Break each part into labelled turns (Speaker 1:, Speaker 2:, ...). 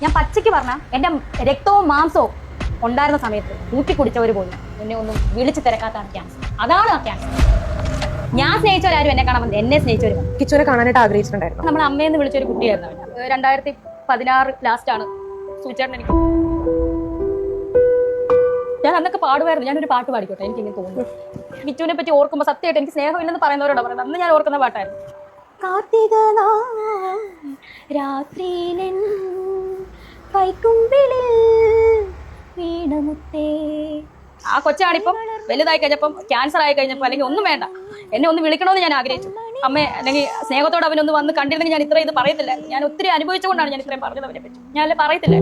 Speaker 1: ഞാൻ പച്ചയ്ക്ക് പറഞ്ഞ എൻ്റെ രക്തവും മാംസവും ഉണ്ടായിരുന്ന സമയത്ത് ഊറ്റി കുടിച്ചവർ പോലും എന്നെ ഒന്നും വിളിച്ചു തിരക്കാത്താണ് ക്യാൻസർ. അതാണ് ആ ക്യാൻസർ. ഞാൻ സ്നേഹിച്ചവരാരും എന്നെ കാണാൻ വന്നത്, എന്നെ സ്നേഹിച്ചവരും
Speaker 2: കിച്ചുവിനെ കാണാനായിട്ട് ആഗ്രഹിച്ചിട്ടുണ്ടായിരുന്നു.
Speaker 1: നമ്മുടെ അമ്മയെന്ന് വിളിച്ചൊരു കുട്ടിയായിരുന്നു. 2016 ലാസ്റ്റാണ് സൂചേട്ടൻ എനിക്ക്. ഞാൻ അന്നൊക്കെ പാടുമായിരുന്നു. ഞാനൊരു പാട്ട് പാടിക്കോട്ടെ, എനിക്ക് ഇങ്ങനെ തോന്നുന്നു. മിറ്റുവിനെ പറ്റി ഓർക്കുമ്പോൾ സത്യമായിട്ട് എനിക്ക് സ്നേഹമില്ലെന്ന് പറയുന്നവരോട് പറയുന്നത്. അന്ന് ഞാൻ ഓർക്കുന്ന പാട്ടായിരുന്നു. കാർത്തിക രാത്രിയിലെൻ കൈക്കുമ്പിളിൽ വീണമുത്തേ. ആ കൊച്ചാണിപ്പം വലുതായി കഴിഞ്ഞപ്പം ക്യാൻസർ ആയി കഴിഞ്ഞപ്പോൾ അല്ലെങ്കിൽ ഒന്നും വേണ്ട, എന്നെ ഒന്ന് വിളിക്കണമെന്ന് ഞാൻ ആഗ്രഹിച്ചു. അമ്മ അല്ലെങ്കിൽ സ്നേഹത്തോടെ അവനൊന്ന് വന്ന് കണ്ടിരുന്നെങ്കിൽ ഞാൻ ഇത്ര ഇത് പറയത്തില്ല. ഞാൻ ഒത്തിരി അനുഭവിച്ചുകൊണ്ടാണ് ഞാൻ ഇത്രയും പറഞ്ഞത് അവനെ പറ്റി. ഞാൻ പറയത്തില്ല.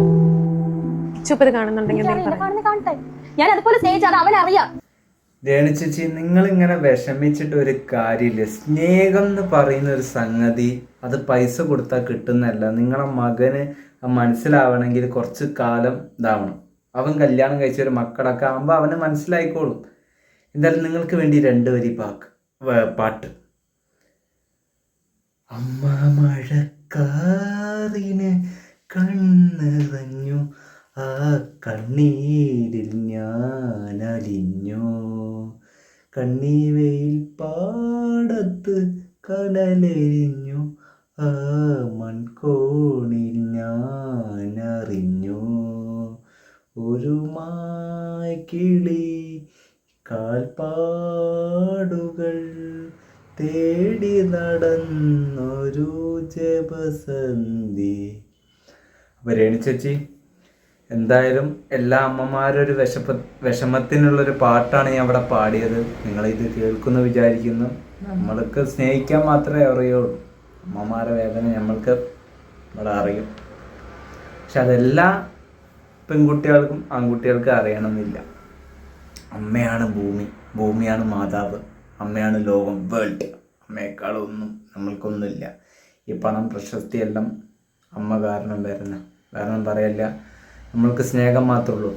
Speaker 1: കാണട്ടെ, ഞാൻ അതുപോലെ സ്നേഹിച്ചാണ്, അവനറിയാം.
Speaker 3: രേണു ചേച്ചി, നിങ്ങളിങ്ങനെ വിഷമിച്ചിട്ട് ഒരു കാര്യമില്ല. സ്നേഹം എന്ന് പറയുന്ന ഒരു സംഗതി അത് പൈസ കൊടുത്താൽ കിട്ടുന്നതല്ല. നിങ്ങളെ മകന് മനസ്സിലാവണമെങ്കിൽ കുറച്ച് കാലം ഇതാവണം. അവൻ കല്യാണം കഴിച്ച ഒരു മക്കളൊക്കെ ആകുമ്പോൾ അവന് മനസ്സിലായിക്കോളും. എന്തായാലും നിങ്ങൾക്ക് വേണ്ടി 2 വരി പാട്ട്. അമ്മ മഴക്കാറിന് കണ്ണിറഞ്ഞു, ആ കണ്ണീരിൽ ഞാൻ അലിഞ്ഞു, കണ്ണീവയിൽ പാടത്ത് കനലെരിഞ്ഞു, ആ മൺകോണിൽ ഞാൻ അറിഞ്ഞു, ഒരു മായ്ക്കിളി കാൽപ്പാടുകൾ തേടി നടന്നൊരു ജപസന്ധി. അപ്പോൾ രേണു ചേച്ചി, എന്തായാലും എല്ലാ അമ്മമാരും ഒരു വിഷമത്തിനുള്ളൊരു പാട്ടാണ് ഞാൻ അവിടെ പാടിയത്. നിങ്ങളിത് കേൾക്കുന്നു വിചാരിക്കുന്നു. നമ്മൾക്ക് സ്നേഹിക്കാൻ മാത്രമേ അറിയുള്ളൂ. അമ്മമാരെ വേദന നമ്മൾക്ക് ഇവിടെ അറിയും. പക്ഷെ അതെല്ലാ പെൺകുട്ടികൾക്കും ആൺകുട്ടികൾക്കും അറിയണമെന്നില്ല. അമ്മയാണ് ഭൂമി, ഭൂമിയാണ് മാതാവ്, അമ്മയാണ് ലോകം, വേൾഡ്. അമ്മയെക്കാളൊന്നും നമ്മൾക്കൊന്നുമില്ല. ഈ പണം പ്രശസ്തിയെല്ലാം അമ്മ കാരണം വരുന്ന, കാരണം പറയല്ല, നമ്മൾക്ക് സ്നേഹം മാത്രമേ ഉള്ളൂ.